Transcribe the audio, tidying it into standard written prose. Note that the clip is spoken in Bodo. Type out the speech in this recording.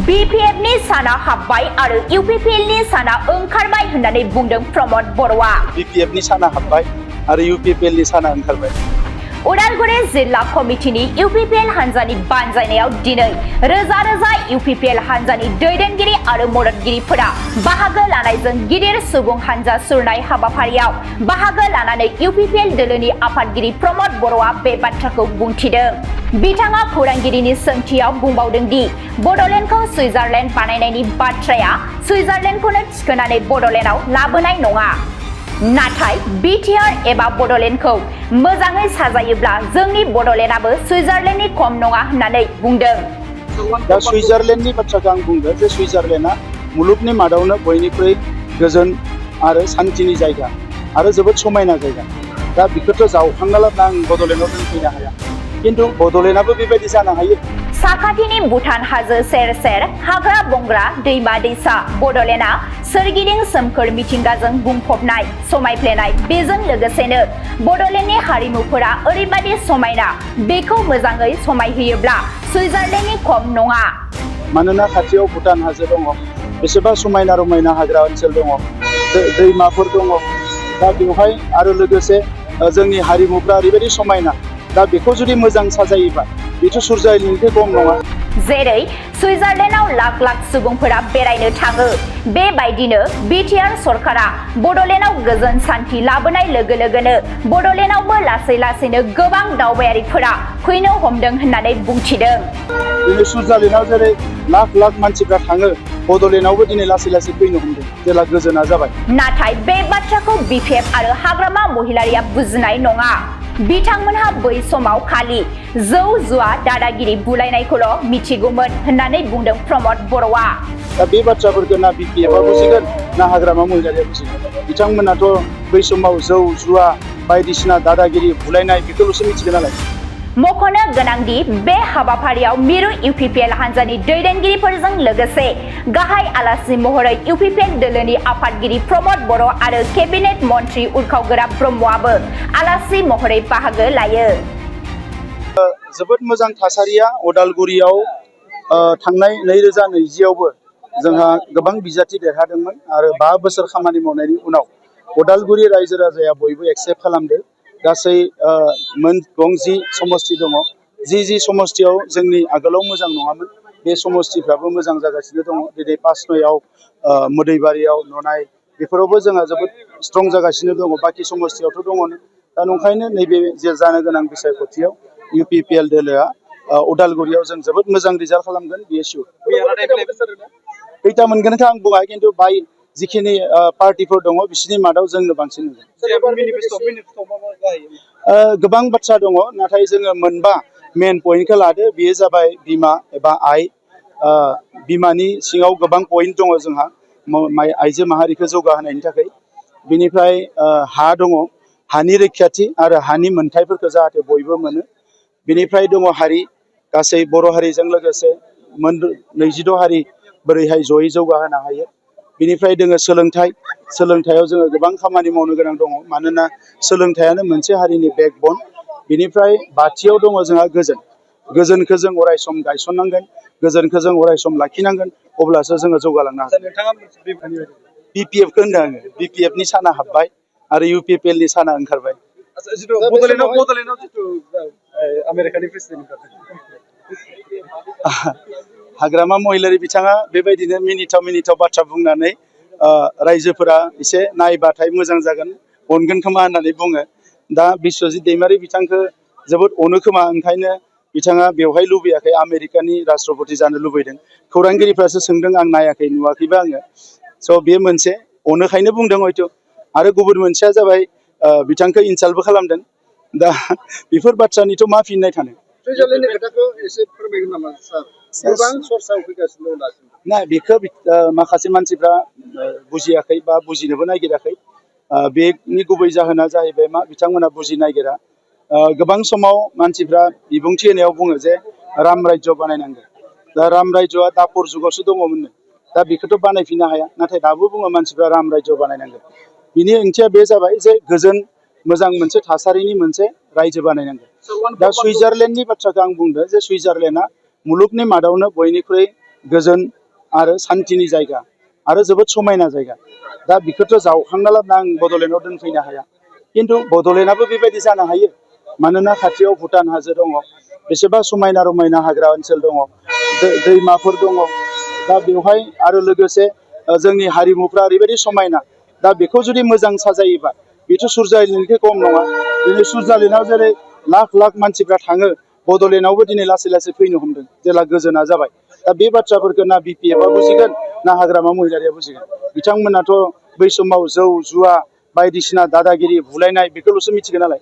BPFनि साना हाबबाय आरो UPPLनि साना ओंखारबाय होननानै बुंदों प्रमद बर'आ। BPFनि साना हाबबाय आरो UPPLनि साना ओंखारबाय। उदालगुरि जिल्ला कमिटिनि UPPL हान्जानि बानजायनायाव दिनै रोजा रोजा UPPL हान्जानि दैदेनगिरि आरो मददगिरिफोरा बाहागो लानायजों गिदिर सुबुं हान्जा सुरनाय हाबाफारियाव बाहागो लानानै UPPL दोलोनि आफादगिरि प्रमद बर'आ बे बाथ्राखौ बुंथिदों। बिथाङा खौरांगिरिनि सोंथियाव बुंबावदों दि बड'लेण्डखौ सुइजारलेण्ड बानायनायनि बाथ्राया सुइजारलेण्डखौनो थिखोनानै बड'लेण्डआव लाबोनाय नङा। नाथाय बिटिआर एबा बड'लेण्डखौ मोजाङै साजायोब्ला जोंनि बड'लेण्डआबो सुइजारलेण्डनि खम नङा होननानै बुंदों। दा सुइजारलेण्डनि बाथ्राखौ आं बुंदों जे सुइजारलेण्डआ मुलुगनि मादावनो बयनिख्रुइ गोजोन आरो सान्थिनि जायगा आरो जोबोद समायना जायगा। दा बेखौथ' जावखांना लाबोना आं बड'लेण्डआव दोनफैनो हाया, खिन्थु बड'लेण्डआबो बेबायदि जानो हायो। साखाथिनि भुटान हाजो सेर सेर हाग्रा बंग्रा दैमा दैसा बड'लेण्डआ सोरगिदिं सोमखोर मिथिंगाजों बुंफबनाय समायफ्लेनाय। बेजों लोगोसेनो बड'लेण्डनि हारिमुफोरा ओरैबादि समायना, बेखौ मोजाङै समायहोयोब्ला सुइजारलेण्डनि खम नङा। मानोना खाथियाव भुटान हाजो दङ, बेसेबा समायना रमायना हाग्रा ओनसोल दङ, दैमाफोर दङ। दा बेवहाय आरो लोगोसे जोंनि हारिमुफ्रा ओरैबायदि समायना। दा बेखौ जुदि मोजां साजायोबा बेथ' सुइजारलेण्डनिफ्राय खम नङा। जेरै सुइजारलेण्डआव लाख लाख सुबुंफोरा बेरायनो थाङो, बेबायदिनो बिटिआर सरकारा बड'लेण्डआव गोजोन सान्थि लाबोनाय लोगो लोगोनो बड'लेण्डआवबो लासै लासैनो गोबां दावबायारिफोरा फैनो हमदों होननानै बुंथिदों। दिनै सुइजारलेण्डआव जेरै लाख लाख मानसिफ्रा थाङो, बड'लेण्डआवबो दिनै लासै लासै फैनो हमदों जेला गोजोना जाबाय। नाथाय बे बाथ्राखौ BPF आरो हाग्रामा महिलारिया बुजिनाय नङा। बिथांमोनहा बै समाव खालि जौ जुवा दादागिरि बुलायनायखौल' मिथिगौमोन होननानै बुंदों प्रमद बर'आ। दा बे बाथ्राफोरखौ ना BPFआ बुजिगोन ना हाग्रामा महिलारिया बुजिगोन। बिथांमोनाथ' बै समाव जौ जुवा बायदिसिना दादागिरि बुलायनाय बेखौल'सो मिथिगोन नालाय। मख'नो गोनांदि बे हाबाफारियाव मिरु UPPL हान्जानि दैदेनगिरिफोरजों लोगोसे गाहाय आलासि महरै UPPL दोलोनि आफादगिरि प्रमद बर' आरो केबिनेट मन्त्रि उरखावगोरा ब्रह्मआबो आलासि महरै बाहागो लायो। जोबोद मोजां थासारिया उदालगुरियाव थांनाय 2020आवबो जोंहा गोबां बिजाथि देरहादोंमोन आरो 5 बोसोर खामानि मावनायनि उनाव उदालगुरि रायजो राजाया बयबो एक्सेप्ट खालामदों। गासै मोन 10 समस्ति दङ। जि समस्तियाव जोंनि आगोलाव मोजां नङामोन, बे समस्तिफ्राबो मोजां जागासिनो दङ। दिनै 5 मोदैबारियाव ननाय बेफोरावबो जोंहा जोबोद स्ट्रं जागासिनो दङ। बाखि समस्तियावथ' दङ। दा नंखायनो नैबे जे जानो गोनां बिसायख'थियाव UPPL दोलोआ उदालगुरियाव जों जोबोद मोजां रिजाल्ट खालामगोन, बियो सिउर। खैथा मोनगोनखौ आं बुङा, खिन्थु बाय जिखिनि पार्टिफोर दङ बिसोरनि मादाव जोंनो बांसिन मोनगोन। गोबां बाथ्रा दङ, नाथाय जोङो मोनबा मेन पइन्टखौ लादो। बेयो जाबाय बिमा एबा आइ। बिमानि सिङाव गोबां पइन्ट दङ जोंहा आइजो माहारिखौ जौगाहोनायनि थाखाय। बिनिफ्राय हा दङ, हानि रैखाथि आरो हानि मोनथायफोरखौ जाहाथे बयबो मोनो। बिनिफ्राय दङ हारि, गासै बर' हारिजों लोगोसे 22 हारि बोरैहाय जयै जौगाहोनो हायो। बिनिफ्राय दोङो सोलोंथाइ। सोलोंथाइयाव जोङो गोबां खामानि मावनो गोनां दङ, मानोना सोलोंथाइयानो मोनसे हारिनि बेकबन। बिनिफ्राय बाथियाव दङ जोंहा गोजोन। गोजोनखौ जों अराय सम गायसननांगोन, गोजोनखौ जों अराय सम लाखिनांगोन, अब्लासो जोङो जौगालांनो हागोन। BPFखौ होनदों आङो। BPFनि साना हाबबाय आरो UPPLनि साना ओंखारबाय। आमेरिकानि प्रेसिडेन्ट हाग्रामा महिलारि बिथाङा बेबायदिनो मिनिथाव बाथ्रा बुंनानै रायजोफोरा एसे नायबाथाय मोजां जागोन, अनगोन खोमा होननानै बुङो। दा बिस्वजित दैमारि बिथांखौ जोबोद अनो खोमा, ओंखायनो बिथाङा बेवहाय लुबैयाखै, आमेरिकानि राष्ट्रपति जानो लुबैदों। खौरांगिरिफ्रासो सोंदों, आं नायाखै, नुवाखैबो आङो। स' बे मोनसे अनोखायनो बुंदों हयथ'। आरो गुबुन मोनसेया जाबाय बिथांखौ इनसाल्टबो खालामदों। दा बेफोर बाथ्रानिथ' मा फिननाय थानो। सुइजारलेण्डनि खोथाखौ एसे फोरमायगोन नामा सार? गोबां सर्सआव फैगासिनो दं दासिम। ना बेखौ माखासे मानसिफ्रा बुजियाखै बा बुजिनोबो नागिराखै। बेनि गुबै जाहोना जाहैबाय मा, बिथांमोना बुजिनो नागिरा। गोबां समाव मानसिफ्रा बिबुंथि होनायाव बुङो जे राम रायजो बानायनांगौ। दा राम रायजोआ दापर जुगावसो दङमोननो। दा बेखौथ' बानायफिननो हाया, नाथाय दाबो बुङो मानसिफ्रा राम रायजो बानायनांगौ। बिनि ओंथिया बे जाबाय जे गोजोन मोजां मोनसे थासारिनि मोनसे रायजो बानायनांगौ। दा सुइजारलेण्डनि बाथ्राखौ आं बुंदों जे सुइजारलेण्डआ मुलुगनि मादावनो बयनिख्रुइ गोजोन आरो सान्थिनि जायगा आरो जोबोद समायना जायगा। दा बेखौथ' जावखांना लाबोना आं बड'लेण्डआव दोनफैनो हाया, खिन्थु बड'लेण्डआबो बेबायदि जानो हायो मानोना खाथियाव भुटान हाजो दङ, बेसेबा समायना रमायना हाग्रा ओनसोल दङ, दैमाफोर दङ। दा बेवहाय आरो लोगोसे जोंनि हारिमुफ्रा ओरैबायदि समायना, दा बेखौ जुदि मोजां साजायोबा बेथ' सुरजालिनिफ्राय खम नङा। दिनै सुरजालिनाव जेरै लाख लाख मानसिफ्रा थाङो, बड'लेण्डआवबो दिनै लासै लासै फैनो हमदों जेला गोजोना जाबाय। दा बे बाथ्राफोरखौ ना बिपिएफआ बुजिगोन ना हाग्रामा महिलारिया बुजिगोन। बिथांमोनाथ' बै समाव जौ जुवा बायदिसिना दादागिरि बुलायनाय बेखौल'सो मिथिगोन नालाय।